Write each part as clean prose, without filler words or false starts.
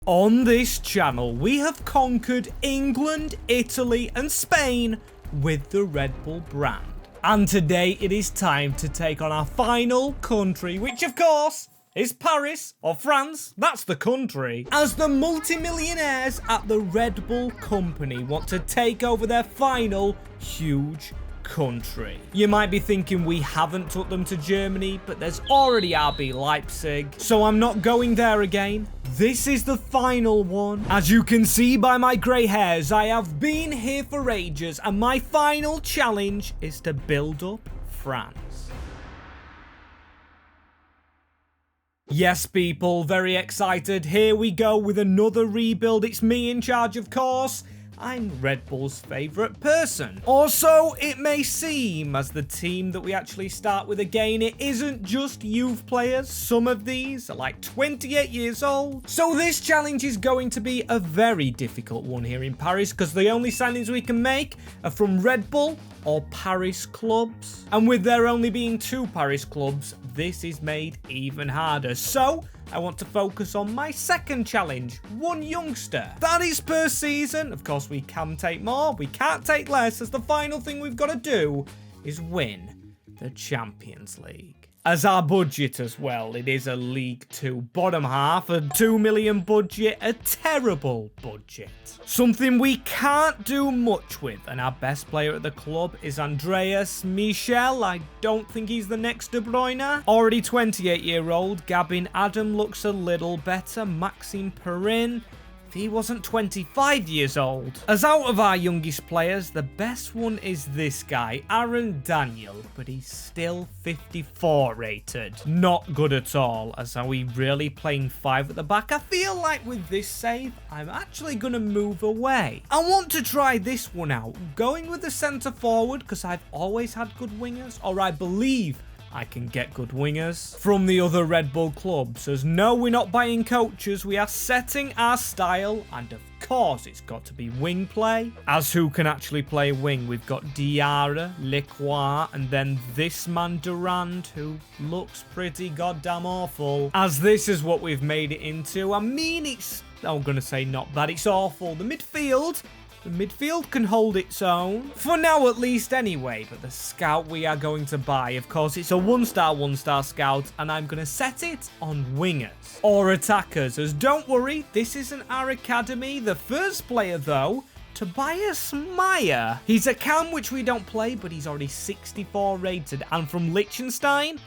On this channel, we have conquered England, Italy, and Spain with the Red Bull brand. And today it is time to take on our final country, which of course is Paris, or France, that's the country, as the multimillionaires at the Red Bull company want to take over their final huge country. You might be thinking we haven't took them to Germany, but there's already RB Leipzig, so I'm not going there again. This is the final one. As you can see by my grey hairs, I have been here for ages, and my final challenge is to build up France. Yes, people, very excited. Here we go with another rebuild. It's me in charge, of course. I'm Red Bull's favourite person. Or so it may seem, as the team that we actually start with again, it isn't just youth players. Some of these are like 28 years old. So this challenge is going to be a very difficult one here in Paris, because the only signings we can make are from Red Bull or Paris clubs. And with there only being 2 Paris clubs, this is made even harder. So I want to focus on my second challenge, 1 youngster. That is per season. Of course, we can take more. We can't take less, as the final thing we've got to do is win the Champions League. As our budget as well, it is a League 2 bottom half, a 2 million budget, a terrible budget. Something we can't do much with, and our best player at the club is Andreas Michel. I don't think he's the next De Bruyne. Already 28-year-old, Gabin Adam looks a little better. Maxime Perrin, he wasn't 25 years old. As out of our youngest players, the best one is this guy, Aaron Daniel, but he's still 54 rated. Not good at all, as are we really playing 5 at the back? I feel like with this save, I'm actually going to move away. I want to try this one out, going with the centre forward, because I've always had good wingers, or I believe I can get good wingers from the other Red Bull clubs. As no, we're not buying coaches, we are setting our style, and of course it's got to be wing play. As who can actually play wing? We've got Diarra, Lecroix, and then this man Durand, who looks pretty goddamn awful. As this is what we've made it into. I mean, it's, I'm gonna say not bad, it's awful. The midfield can hold its own. For now, at least, anyway. But the scout we are going to buy, of course, it's a 1-star scout, and I'm going to set it on wingers or attackers. As don't worry, this isn't our academy. The first player, though, Tobias Meyer. He's a cam, which we don't play, but he's already 64 rated. And from Liechtenstein,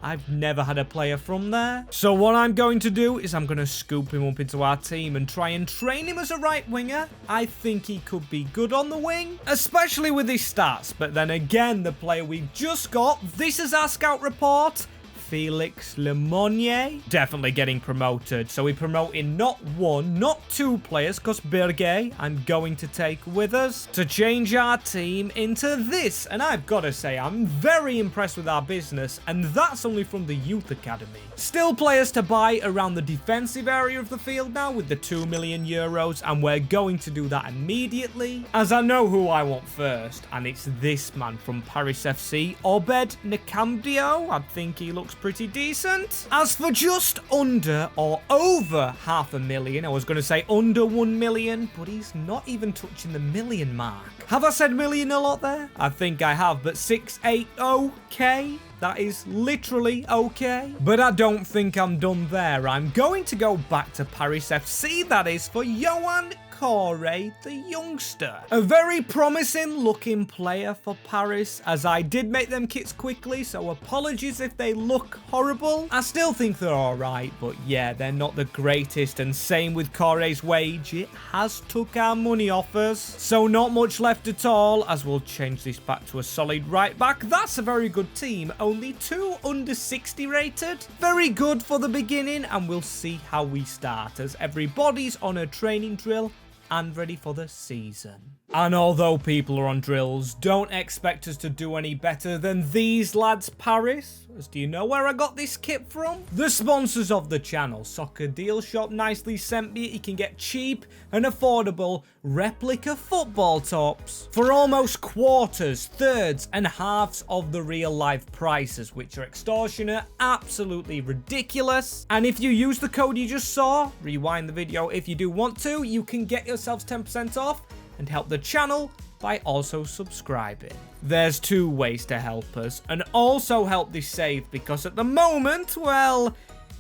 I've never had a player from there. So what I'm going to do is I'm going to scoop him up into our team and try and train him as a right winger. I think he could be good on the wing, especially with his stats. But then again, the player we've just got, this is our scout report, Felix Lemonnier, definitely getting promoted. So we're promoting not 1, not 2 players, because Berge I'm going to take with us to change our team into this. And I've got to say, I'm very impressed with our business, and that's only from the youth academy. Still players to buy around the defensive area of the field now with the 2 million euros, and we're going to do that immediately, as I know who I want first, and it's this man from Paris FC, Obed Nicambio. I think he looks pretty decent. As for just under or over $500,000, I was going to say under 1 million, but he's not even touching the million mark. Have I said million a lot there? I think I have, but 680K? That is literally okay. But I don't think I'm done there. I'm going to go back to Paris FC, that is, for Johan Corre, the youngster. A very promising looking player for Paris, as I did make them kits quickly, so apologies if they look horrible. I still think they're alright, but yeah, they're not the greatest, and same with Corre's wage. It has took our money off us, so not much left at all, as we'll change this back to a solid right back. That's a very good team, only 2 under 60 rated. Very good for the beginning, and we'll see how we start, as everybody's on a training drill and ready for the season. And although people are on drills, don't expect us to do any better than these lads, Paris. As do you know where I got this kit from? The sponsors of the channel, Soccer Deal Shop, nicely sent me. You can get cheap and affordable replica football tops for almost quarters, thirds, and halves of the real life prices, which are extortionate, absolutely ridiculous. And if you use the code you just saw, rewind the video if you do want to, you can get yourselves 10% off and help the channel by also subscribing. There's 2 ways to help us and also help this save, because at the moment, well,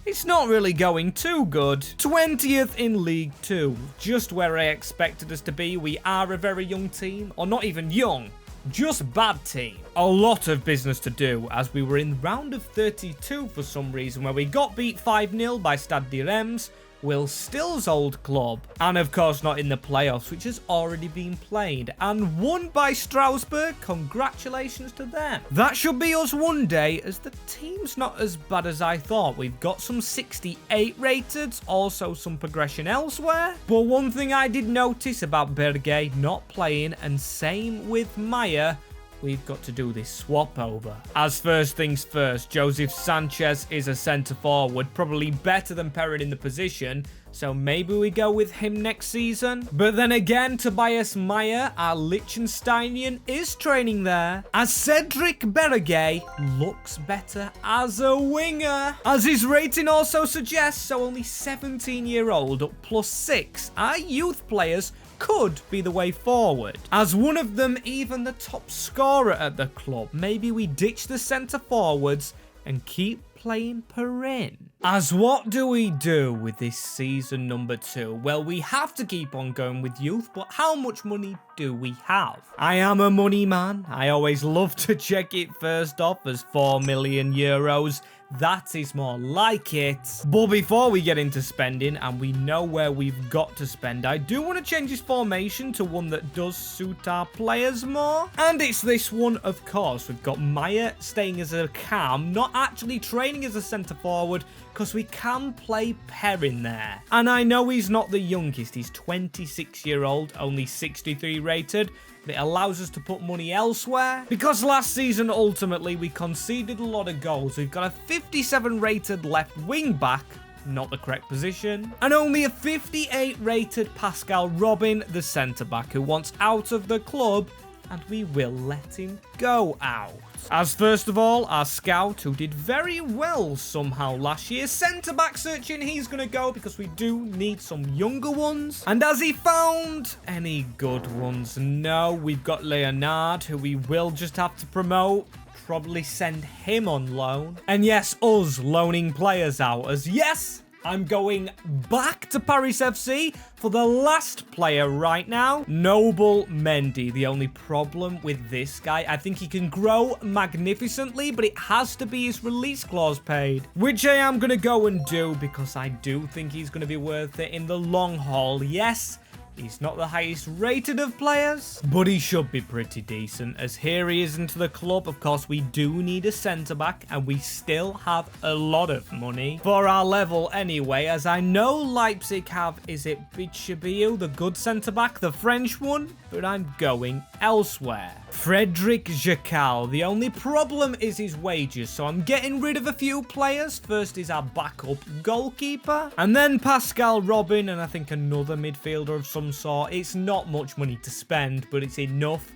it's not really going too good. 20th in League 2, just where I expected us to be. We are a very young team, or not even young, just bad team. A lot of business to do, as we were in round of 32 for some reason, where we got beat 5-0 by Stade de Reims, Will Still's old club, and of course not in the playoffs, which has already been played, and won by Strasbourg. Congratulations to them. That should be us one day, as the team's not as bad as I thought. We've got some 68 rated, also some progression elsewhere. But one thing I did notice about Berge not playing, and same with Maya, we've got to do this swap over. As first things first, Joseph Sanchez is a centre forward, probably better than Perrin in the position, so maybe we go with him next season. But then again, Tobias Meyer, our Liechtensteinian, is training there, as Cedric Berge looks better as a winger, as his rating also suggests. So only 17-year-old up +6. Our youth players could be the way forward, as one of them even the top scorer at the club. Maybe we ditch the centre forwards and keep playing Perrin. As what do we do with this season number 2? Well, we have to keep on going with youth, but how much money do we have? I am a money man. I always love to check it first off, as 4 million euros. That is more like it. But before we get into spending, and we know where we've got to spend, I do want to change his formation to one that does suit our players more. And it's this one, of course. We've got Maya staying as a cam, not actually training as a centre forward, because we can play Perrin there. And I know he's not the youngest. He's 26-year-old, only 63 rated. But it allows us to put money elsewhere, because last season ultimately we conceded a lot of goals. We've got a 57 rated left wing back, not the correct position, and only a 58 rated Pascal Robin, the centre back, who wants out of the club, and we will let him go out. As first of all, our scout, who did very well somehow last year, centre-back searching, he's going to go because we do need some younger ones. And has he found any good ones? No, we've got Leonard, who we will just have to promote. Probably send him on loan. And yes, us loaning players out, as yes, I'm going back to Paris FC for the last player right now, Noble Mendy. The only problem with this guy, I think he can grow magnificently, but it has to be his release clause paid, which I am going to go and do, because I do think he's going to be worth it in the long haul. Yes, he's not the highest rated of players, but he should be pretty decent, as here he is into the club. Of course, we do need a centre-back, and we still have a lot of money for our level anyway, as I know Leipzig have, is it Bichabiu, the good centre-back, the French one? But I'm going elsewhere. Frederic Jacal. The only problem is his wages, so I'm getting rid of a few players. First is our backup goalkeeper, and then Pascal Robin, and I think another midfielder of some sort. It's not much money to spend, but it's enough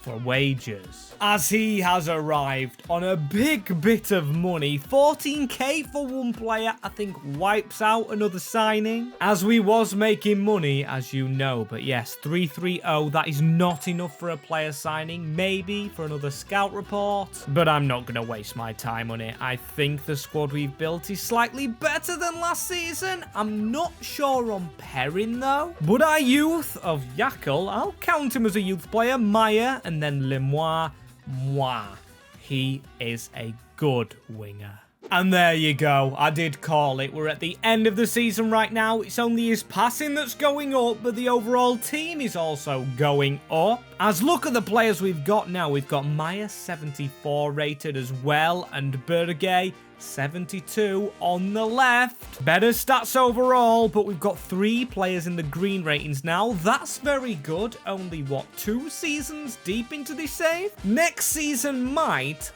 for wages, as he has arrived on a big bit of money. 14k for one player, I think wipes out another signing, as we was making money, as you know. But yes, 330, that is not enough for a player signing, maybe for another scout report, but I'm not going to waste my time on it. I think the squad we've built is slightly better than last season. I'm not sure on Perrin though, but our youth of Jacal, I'll count him as a youth player, Maya, and then Lemois. He is a good winger. And there you go. I did call it. We're at the end of the season right now. It's only his passing that's going up, but the overall team is also going up. As look at the players we've got now. We've got Maya 74 rated as well, and Berge 72 on the left. Better stats overall, but we've got 3 players in the green ratings now. That's very good. Only, what, 2 seasons deep into this save? Next season might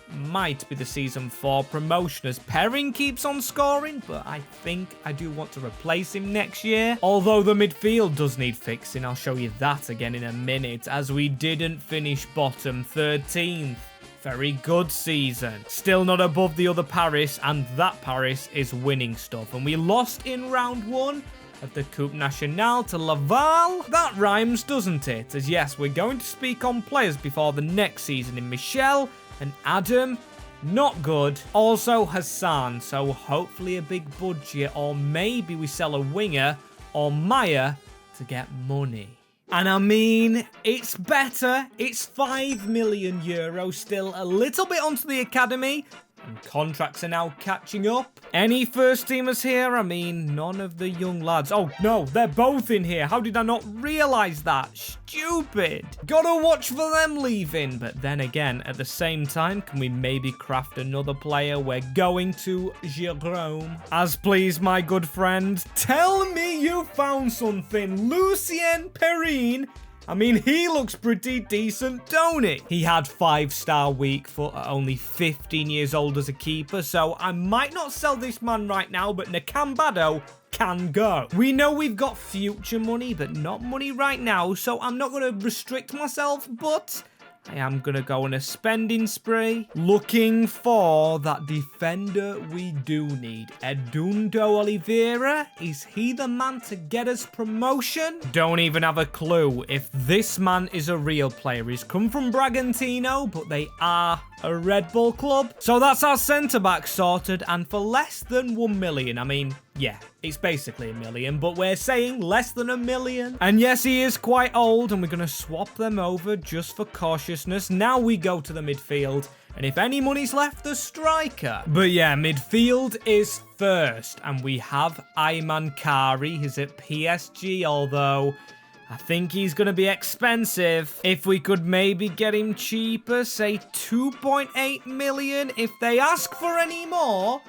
be the season for promotion as Perrin keeps on scoring, but I think I do want to replace him next year. Although the midfield does need fixing. I'll show you that again in a minute, as we didn't finish bottom, 13th. Very good season. Still not above the other Paris, and that Paris is winning stuff. And we lost in round 1 of the Coupe Nationale to Laval. That rhymes, doesn't it? As yes, we're going to speak on players before the next season in Michel and Adam. Not good. Also Hassan, so hopefully a big budget, or maybe we sell a winger or Maya to get money. And I mean, it's better. It's 5 million euros, still a little bit onto the academy. And contracts are now catching up. Any first teamers here? I mean, none of the young lads. Oh, no, they're both in here. How did I not realize that? Stupid. Gotta watch for them leaving. But then again, at the same time, can we maybe craft another player? We're going to Jérôme. As please, my good friend, tell me you found something. Lucien Perrin. I mean, he looks pretty decent, don't he? He had 5-star weak foot at only 15 years old as a keeper, so I might not sell this man right now, but Nakambado can go. We know we've got future money, but not money right now, so I'm not going to restrict myself, but I am going to go on a spending spree, looking for that defender we do need. Edundo Oliveira, is he the man to get us promotion? Don't even have a clue if this man is a real player. He's come from Bragantino, but they are a Red Bull club. So that's our centre-back sorted, and for less than 1 million, I mean, yeah, it's basically a million, but we're saying less than a million. And yes, he is quite old, and we're going to swap them over just for cautiousness. Now we go to the midfield, and if any money's left, the striker. But yeah, midfield is first, and we have Ayman Kari. He's at PSG, although I think he's going to be expensive. If we could maybe get him cheaper, say 2.8 million. If they ask for any more,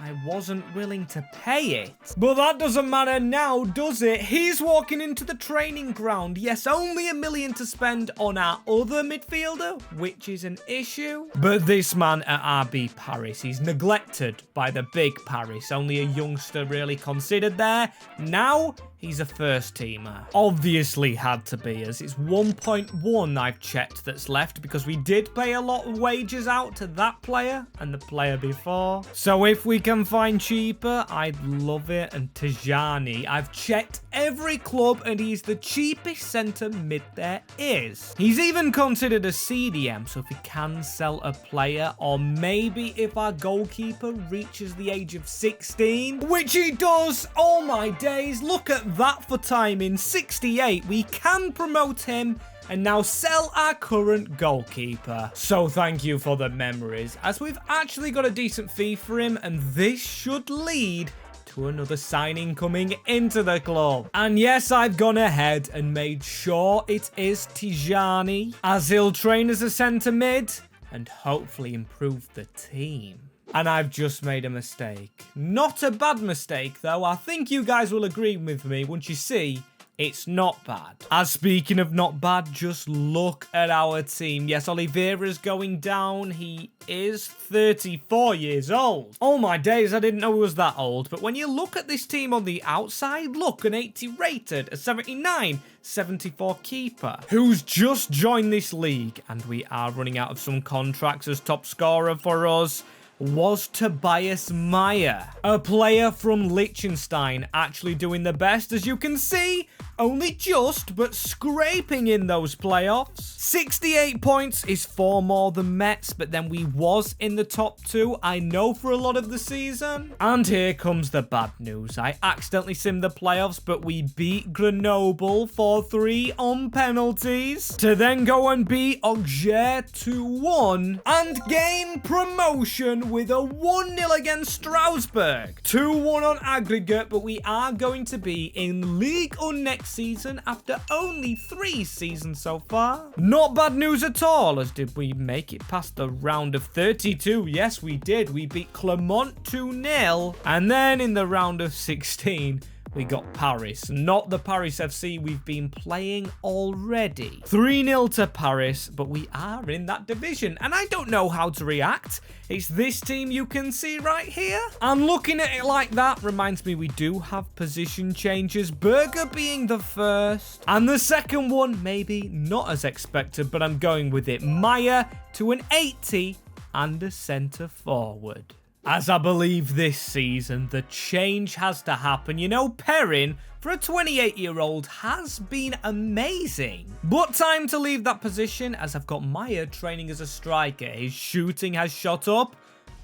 I wasn't willing to pay it. But that doesn't matter now, does it? He's walking into the training ground. Yes, only $1 million to spend on our other midfielder, which is an issue. But this man at RB Paris, he's neglected by the big Paris. Only a youngster really considered there. Now he's a first teamer. Obviously had to be, as it's 1.1 I've checked that's left, because we did pay a lot of wages out to that player and the player before. So if we can find cheaper, I'd love it. And Tajani, I've checked every club and he's the cheapest centre mid there is. He's even considered a CDM, so if we can sell a player, or maybe if our goalkeeper reaches the age of 16, which he does. Oh my days, look at that for timing. 68, we can promote him and now sell our current goalkeeper. So thank you for the memories, as we've actually got a decent fee for him, and this should lead to another signing coming into the club. And yes, I've gone ahead and made sure it is Tijani, as he'll train as a centre mid and hopefully improve the team. And I've just made a mistake. Not a bad mistake, though. I think you guys will agree with me once you see it's not bad. As speaking of not bad, just look at our team. Yes, Oliveira's going down. He is 34 years old. Oh my days, I didn't know he was that old. But when you look at this team on the outside, look, an 80 rated, a 79, 74 keeper, who's just joined this league. And we are running out of some contracts. As top scorer for us was Tobias Meyer, a player from Liechtenstein, actually doing the best, as you can see, only just, but scraping in those playoffs. 68 points is 4 more than Metz, but then we was in the top 2, I know, for a lot of the season. And here comes the bad news. I accidentally simmed the playoffs, but we beat Grenoble 4-3 on penalties, to then go and beat Auxerre 2-1, and gain promotion with a 1-0 against Strasbourg. 2-1 on aggregate, but we are going to be in Ligue 1 next season after only 3 seasons so far. Not bad news at all, as did we make it past the round of 32? Yes, we did. We beat Clermont 2-0. And then in the round of 16, we got Paris, not the Paris FC we've been playing already. 3-0 to Paris, but we are in that division, and I don't know how to react. It's this team you can see right here. And looking at it like that reminds me we do have position changes, Berger being the first, and the second one maybe not as expected, but I'm going with it. Maya to an 80 and a centre forward. As I believe this season, the change has to happen. You know, Perrin, for a 28-year-old, has been amazing. But time to leave that position, as I've got Maya training as a striker. His shooting has shot up.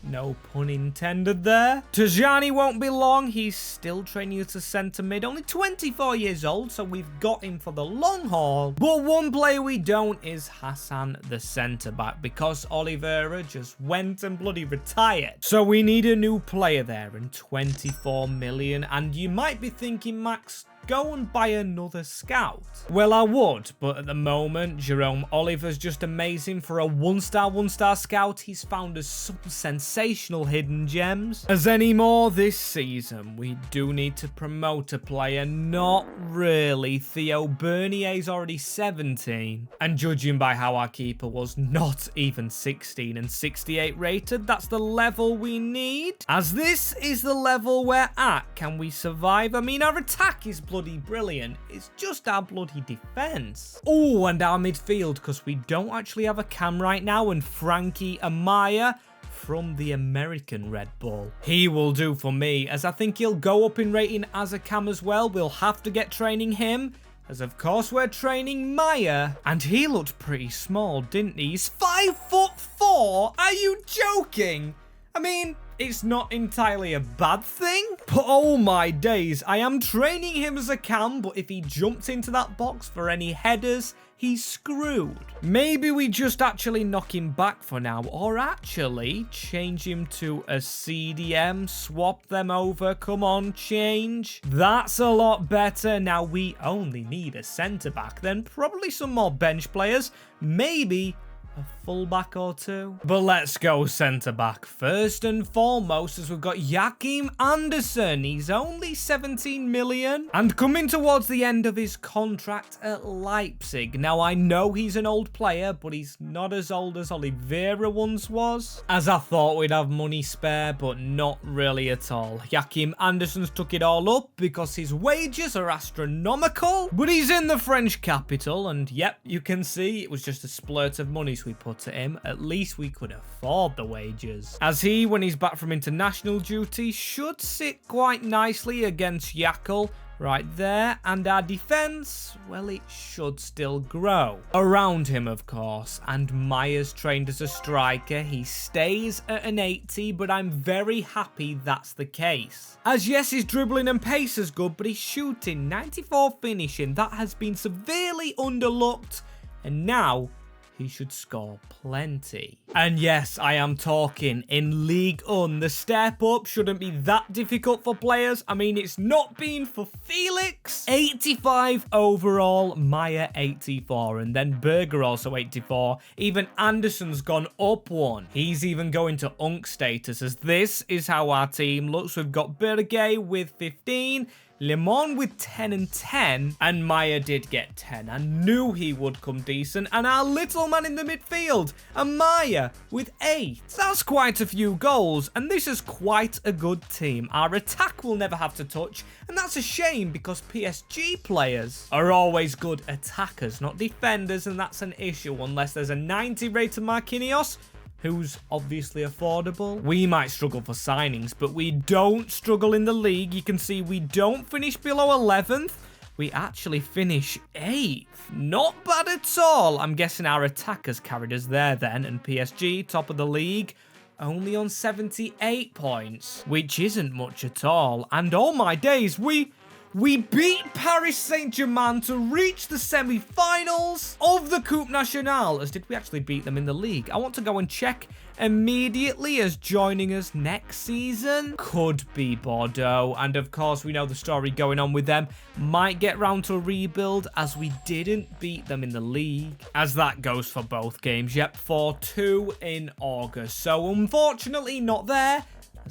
No pun intended there. Tajani won't be long. He's still training as a centre mid. Only 24 years old, so we've got him for the long haul. But one player we don't is Hassan, the centre back, because Oliveira just went and bloody retired. So we need a new player there, and 24 million. And you might be thinking, Max, go and buy another scout. Well, I would, but at the moment, Jerome Oliver's just amazing. For a one-star scout, he's found us some sensational hidden gems. As any more this season, we do need to promote a player. Not really. Theo Bernier's already 17. And judging by how our keeper was not even 16 and 68 rated, that's the level we need. As this is the level we're at, can we survive? I mean, our attack is bloody brilliant. It's just our bloody defense. Oh, and our midfield, because we don't actually have a cam right now, and Frankie Amaya from the American Red Bull. He will do for me, as I think he'll go up in rating as a cam as well. We'll have to get training him, as of course we're training Maya. And he looked pretty small, didn't he? He's 5'4". Are you joking? I mean, it's not entirely a bad thing, but oh my days, I am training him as a cam, but if he jumps into that box for any headers, he's screwed. Maybe we just actually knock him back for now, or actually change him to a CDM, swap them over, come on, change. That's a lot better. Now we only need a centre-back, then probably some more bench players, maybe a fullback or two. But let's go centre-back first and foremost, as we've got Joachim Andersen. He's only 17 million and coming towards the end of his contract at Leipzig. Now, I know he's an old player, but he's not as old as Oliveira once was. As I thought we'd have money spare, but not really at all. Joachim Andersen's took it all up because his wages are astronomical, but he's in the French capital, and yep, you can see it was just a splurt of money we put to him. At least we could afford the wages. As he, when he's back from international duty, should sit quite nicely against Yakel right there, and our defense, well, it should still grow around him, of course. And Maya's trained as a striker. He stays at an 80, but I'm very happy that's the case. As yes, his dribbling and pace is good, but his shooting, 94 finishing, that has been severely underlooked, and now he should score plenty. And yes, I am talking in Ligue 1. The step up shouldn't be that difficult for players. I mean, it's not been for Felix. 85 overall, Maya 84, and then Berger also 84. Even Andersen's gone up one. He's even going to Unk status, as this is how our team looks. We've got Berger with 15, Limon with 10 and 10, and Maya did get 10. I knew he would come decent, and our little man in the midfield, Maya with 8. That's quite a few goals, and this is quite a good team. Our attack will never have to touch, and that's a shame because PSG players are always good attackers, not defenders, and that's an issue unless there's a 90 rated Marquinhos, who's obviously affordable. We might struggle for signings, but we don't struggle in the league. You can see we don't finish below 11th. We actually finish 8th. Not bad at all. I'm guessing our attackers carried us there then, and PSG, top of the league, only on 78 points, which isn't much at all. And oh my days, we We beat Paris Saint-Germain to reach the semi-finals of the Coupe Nationale. As did we actually beat them in the league? I want to go and check immediately, as joining us next season could be Bordeaux. And of course, we know the story going on with them might get round to a rebuild, as we didn't beat them in the league. As that goes for both games. Yep, 4-2 in August. So unfortunately not there.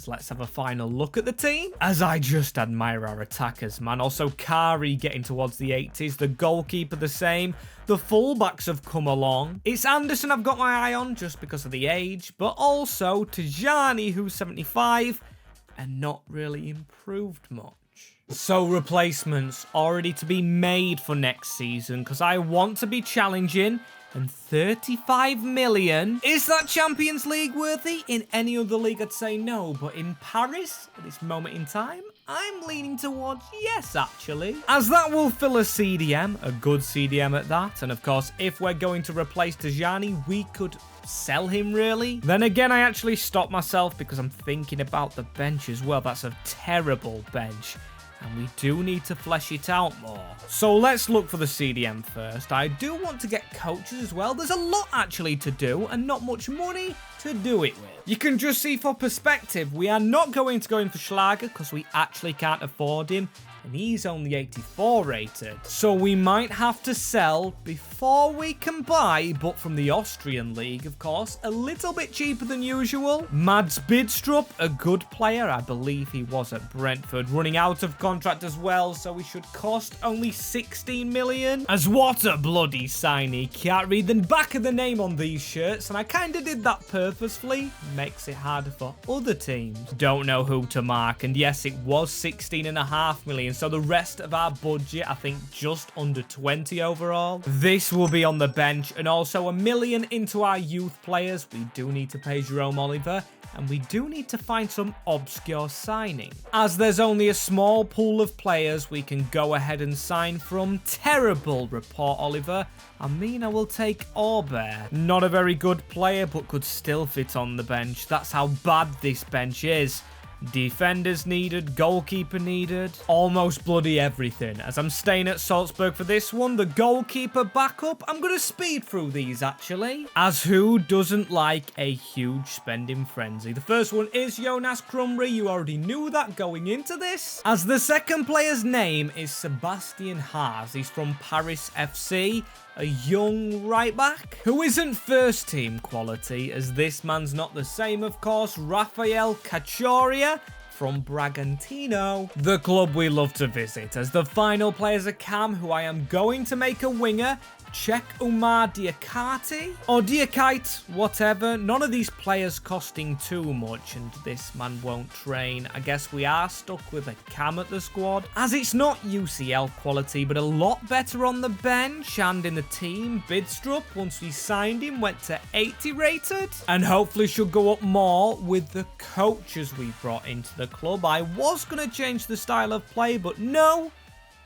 Let's have a final look at the team, as I just admire our attackers, man. Also, Kari getting towards the 80s. The goalkeeper the same. The fullbacks have come along. It's Anderson I've got my eye on just because of the age, but also Tajani, who's 75 and not really improved much. So replacements already to be made for next season, because I want to be challenging. And 35 million. Is that Champions League worthy? In any other league, I'd say no. But in Paris, at this moment in time, I'm leaning towards yes, actually. As that will fill a CDM, a good CDM at that. And of course, if we're going to replace Tajani, we could sell him, really. Then again, I actually stopped myself because I'm thinking about the bench as well. That's a terrible bench. And we do need to flesh it out more. So let's look for the CDM first. I do want to get coaches as well. There's a lot actually to do and not much money to do it with. You can just see for perspective, we are not going to go in for Schlager because we actually can't afford him. And he's only 84 rated. So we might have to sell before we can buy, but from the Austrian league, of course, a little bit cheaper than usual. Mads Bidstrup, a good player. I believe he was at Brentford, running out of contract as well, so he should cost only 16 million. As what a bloody signing. Can't read the back of the name on these shirts, and I kind of did that purposefully. Makes it harder for other teams. Don't know who to mark, and yes, it was 16.5 million. So the rest of our budget, I think just under 20 overall. This will be on the bench, and also 1 million into our youth players. We do need to pay Jerome Oliver, and we do need to find some obscure signing. As there's only a small pool of players we can go ahead and sign from. Terrible report, Oliver. I mean, I will take Aubert. Not a very good player, but could still fit on the bench. That's how bad this bench is. Defenders needed, goalkeeper needed, almost bloody everything. As I'm staying at Salzburg for this one, the goalkeeper backup, I'm going to speed through these actually. As who doesn't like a huge spending frenzy? The first one is Jonas Krumrie. You already knew that going into this. As the second player's name is Sebastian Haas. He's from Paris FC. A young right back who isn't first team quality, as this man's not the same, of course. Rafael Cachoria from Bragantino, the club we love to visit. As the final player's a cam who I am going to make a winger. Check Umar Diakite or Diakite, whatever. None of these players costing too much, and this man won't train. I guess we are stuck with a cam at the squad, as it's not UCL quality, but a lot better on the bench and in the team. Bidstrup, once we signed him, went to 80 rated, and hopefully should go up more with the coaches we brought into the club. I was going to change the style of play, but no,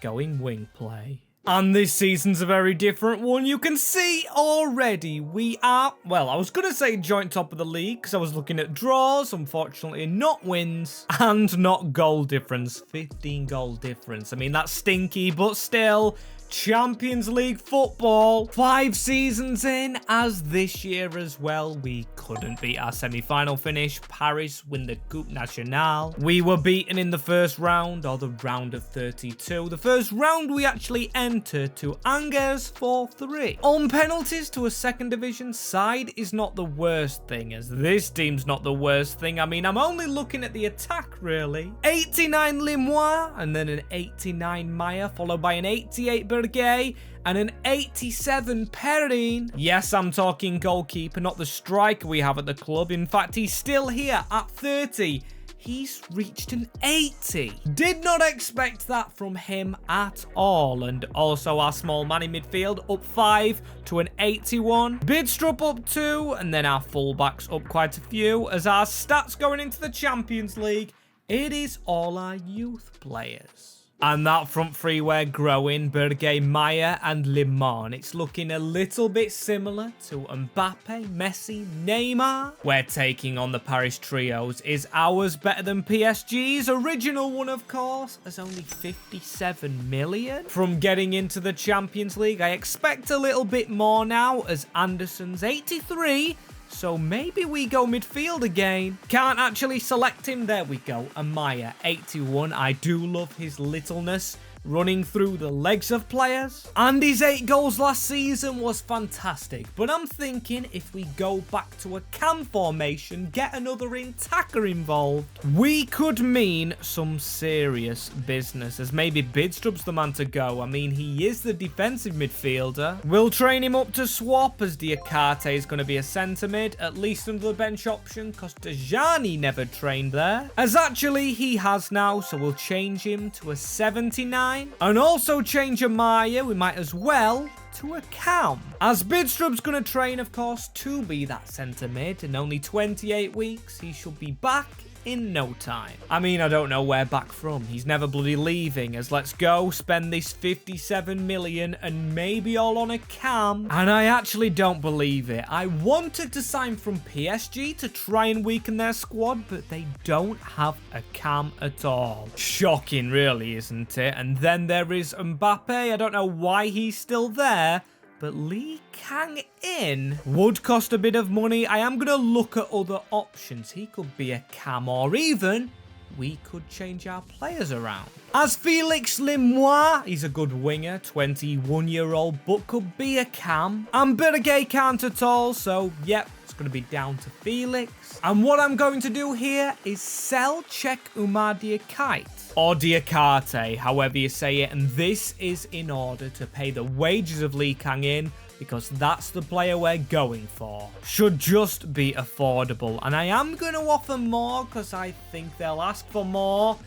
going wing play. And this season's a very different one. You can see already we are, well, I was going to say joint top of the league because I was looking at draws, unfortunately not wins, and not goal difference. 15 goal difference. I mean, that's stinky, but still, Champions League football. 5 seasons in, as this year as well, we couldn't beat our semi-final finish. Paris win the Coupe Nationale. We were beaten in the first round, or the round of 32. The first round we actually entered to Angers 4-3. On penalties to a second division side is not the worst thing, as this team's not the worst thing. I mean, I'm only looking at the attack, really. 89 Limois, and then an 89 Maya, followed by an 88 Bergay, and an 87 Perrin. Yes, I'm talking goalkeeper, not the striker we have at the club. In fact, he's still here at 30. He's reached an 80. Did not expect that from him at all. And also our small man in midfield up 5 to an 81. Bidstrup up 2, and then our fullbacks up quite a few. As our stats going into the Champions League, it is all our youth players. And that front three we're growing, Berge, Maya and Limon. It's looking a little bit similar to Mbappe, Messi, Neymar. We're taking on the Paris trios. Is ours better than PSG's original one, of course, as only 57 million? From getting into the Champions League, I expect a little bit more now, as Anderson's 83. So maybe we go midfield again. Can't actually select him. There we go. Amaya, 81. I do love his littleness running through the legs of players. And his 8 goals last season was fantastic. But I'm thinking if we go back to a cam formation, get another attacker involved, we could mean some serious business, as maybe Bidstrup's the man to go. I mean, he is the defensive midfielder. We'll train him up to swap, as Diakate is going to be a centre mid, at least under the bench option, because Dejani never trained there. As actually he has now, so we'll change him to a 79. And also change Amaya, we might as well, to a cam. As Bidstrup's going to train, of course, to be that centre mid. In only 28 weeks, he should be back in no time. I mean, I don't know where back from. He's never bloody leaving, as let's go spend this 57 million and maybe all on a cam. And I actually don't believe it. I wanted to sign from PSG to try and weaken their squad, but they don't have a cam at all. Shocking, really, isn't it? And then there is Mbappe. I don't know why he's still there, but Lee Kang-in would cost a bit of money. I am going to look at other options. He could be a cam, or even we could change our players around. As Felix Limois, he's a good winger, 21-year-old, but could be a cam. And Berge can't at all, so yep, it's going to be down to Felix. And what I'm going to do here is sell Czech Umar Diakite, or Diakate, however you say it, and this is in order to pay the wages of Lee Kang-in, because that's the player we're going for. Should just be affordable, and I am going to offer more because I think they'll ask for more.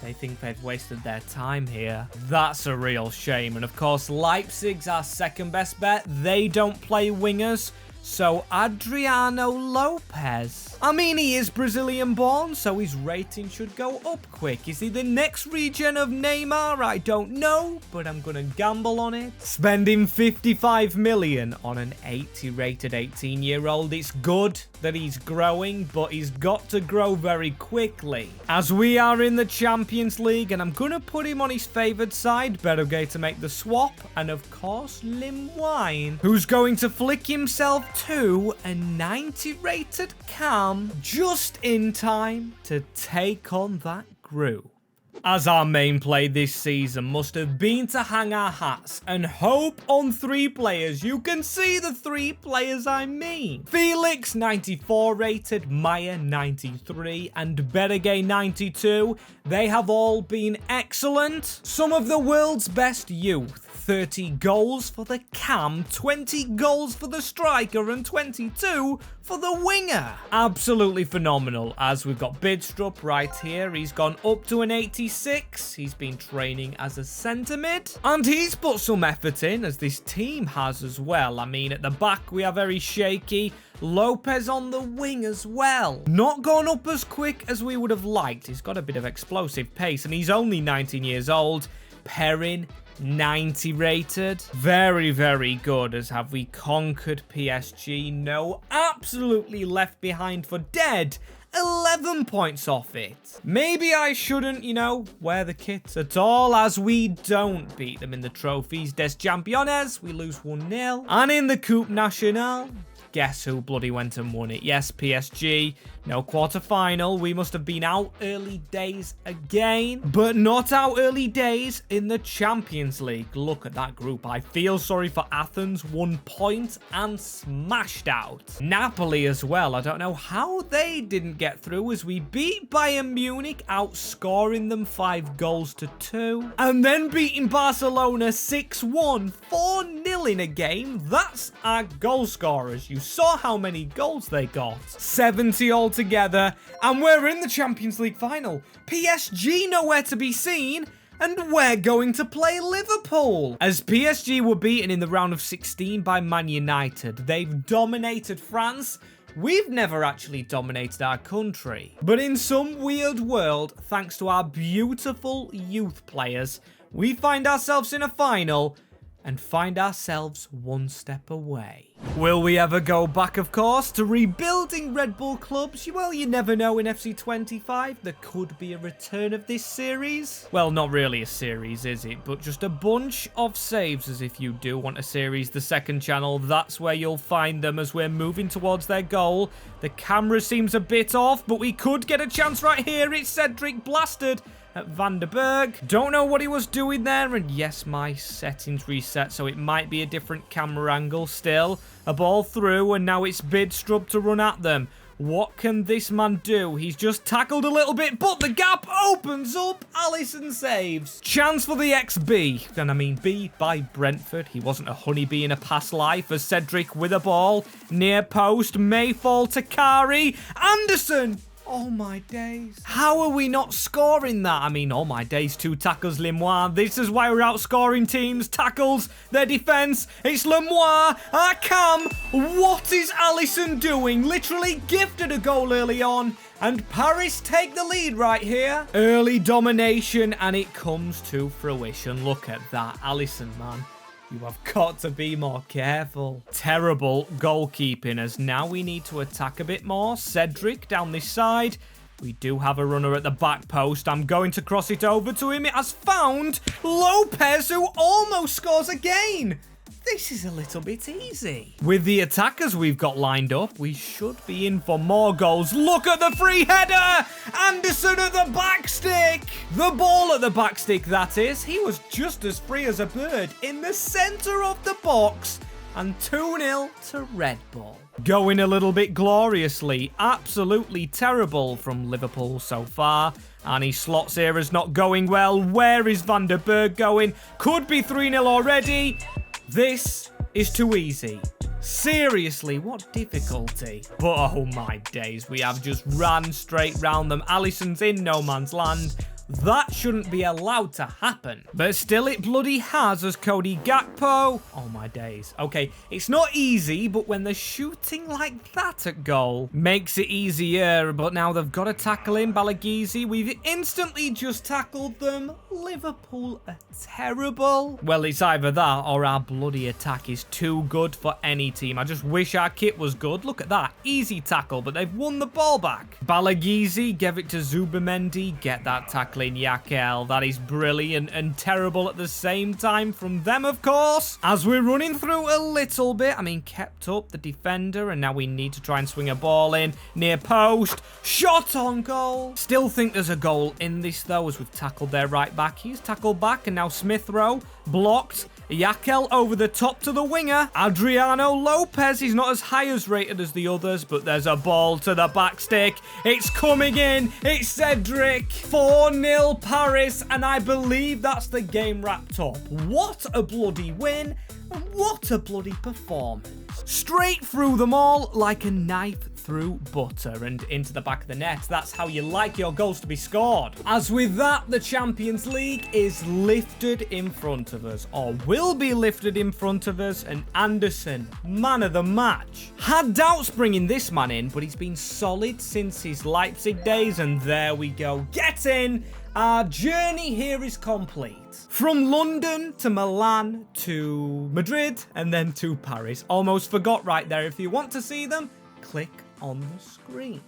They think they've wasted their time here. That's a real shame. And of course, Leipzig's our second best bet. They don't play wingers. So Adriano Lopez. I mean, he is Brazilian born, so his rating should go up quick. Is he the next regen of Neymar? I don't know, but I'm gonna gamble on it. Spending 55 million on an 80 rated 18-year-old. It's good that he's growing, but he's got to grow very quickly, as we are in the Champions League, and I'm gonna put him on his favoured side. Berge to make the swap, and of course Lim Wine, who's going to flick himself to a 90 rated cam just in time to take on that group. As our main play this season must have been to hang our hats and hope on 3 players. You can see the 3 players I mean. Felix, 94 rated, Maya, 93, and Berge, 92. They have all been excellent. Some of the world's best youth. 30 goals for the cam, 20 goals for the striker, and 22 for the winger. Absolutely phenomenal, as we've got Bidstrup right here. He's gone up to an 86. He's been training as a centre mid, and he's put some effort in, as this team has as well. I mean, at the back we are very shaky. Lopez on the wing as well. Not gone up as quick as we would have liked. He's got a bit of explosive pace, and he's only 19 years old. Perrin, 90 rated. Very, very good, as have we conquered PSG. No, absolutely left behind for dead. 11 points off it. Maybe I shouldn't, you know, wear the kit at all, as we don't beat them in the trophies. Des Champions, we lose 1-0. And in the Coupe Nationale, guess who bloody went and won it? Yes, PSG. No quarter-final. We must have been out early days again, but not out early days in the Champions League. Look at that group. I feel sorry for Athens. 1 point and smashed out. Napoli as well. I don't know how they didn't get through, as we beat Bayern Munich, outscoring them 5-2, and then beating Barcelona 6-1, 4-0 in a game. That's our goal scorers. You saw how many goals they got. 70 altogether, and we're in the Champions League final. PSG nowhere to be seen, and we're going to play Liverpool. As PSG were beaten in the round of 16 by Man United, they've dominated France. we've never actually dominated our country. But in some weird world, thanks to our beautiful youth players, we find ourselves in a final and find ourselves one step away. Will we ever go back, of course, to rebuilding Red Bull clubs? Well, you never know in FC25. There could be a return of this series. Well, not really a series, is it? But just a bunch of saves, as if you do want a series. The second channel, that's where you'll find them as we're moving towards their goal. The camera seems a bit off, but we could get a chance right here. It's Cedric blasted at Van der Berg. Don't know what he was doing there, and yes, my settings reset, so it might be a different camera angle still. A ball through, and now it's Bidstrup to run at them. What can this man do? He's just tackled a little bit, but the gap opens up. Alisson saves. Chance for the XB. And I mean B by Brentford. He wasn't a honeybee in a past life, as Cedric with a ball. Near post, may fall to Kari. Anderson! Oh my days. How are we not scoring that? I mean, oh my days, 2 tackles, Lemois. This is why we're outscoring teams. Tackles, their defense. It's Lemois. Cam. What is Alisson doing? Literally gifted a goal early on. And Paris take the lead right here. Early domination, and it comes to fruition. Look at that. Alisson, man. You have got to be more careful. Terrible goalkeeping, as now we need to attack a bit more. Cedric down this side. We do have a runner at the back post. I'm going to cross it over to him. It has found Lopez, who almost scores again. This is a little bit easy. With the attackers we've got lined up, we should be in for more goals. Look at the free header! Anderson at the back stick! The ball at the back stick, that is. He was just as free as a bird in the centre of the box. And 2-0 to Red Bull. Going a little bit gloriously. Absolutely terrible from Liverpool so far. And his slots here is not going well. Where is Van der Berg going? Could be 3-0 already. This is too easy. Seriously, what difficulty? But oh my days, we have just ran straight round them. Alisson's in no man's land. That shouldn't be allowed to happen. But still it bloody has, as Cody Gakpo. Oh my days. Okay, it's not easy, but when they're shooting like that at goal, makes it easier. But now they've got to tackle him. Balagizi, we've instantly just tackled them. Liverpool are terrible. Well, it's either that or our bloody attack is too good for any team. I just wish our kit was good. Look at that. Easy tackle, but they've won the ball back. Balagizi, give it to Zubimendi. Get that tackle. Yakel. That is brilliant and terrible at the same time from them, of course. As we're running through a little bit, I mean, kept up the defender, and now we need to try and swing a ball in. Near post. Shot on goal. Still think there's a goal in this, though, as we've tackled their right back. He's tackled back, and now Smith Rowe blocked. Yakel over the top to the winger. Adriano Lopez, he's not as high as rated as the others, but there's a ball to the back stick. It's coming in. It's Cedric. 4-0 Paris, and I believe that's the game wrapped up. What a bloody win, and what a bloody performance. Straight through them all like a knife through butter and into the back of the net. That's how you like your goals to be scored. As with that, the Champions League is lifted in front of us, or will be lifted in front of us, and Anderson, man of the match. Had doubts bringing this man in, but he's been solid since his Leipzig days, and there we go. Get in! Our journey here is complete. From London to Milan to Madrid and then to Paris. Almost forgot right there. If you want to see them, click on the screen.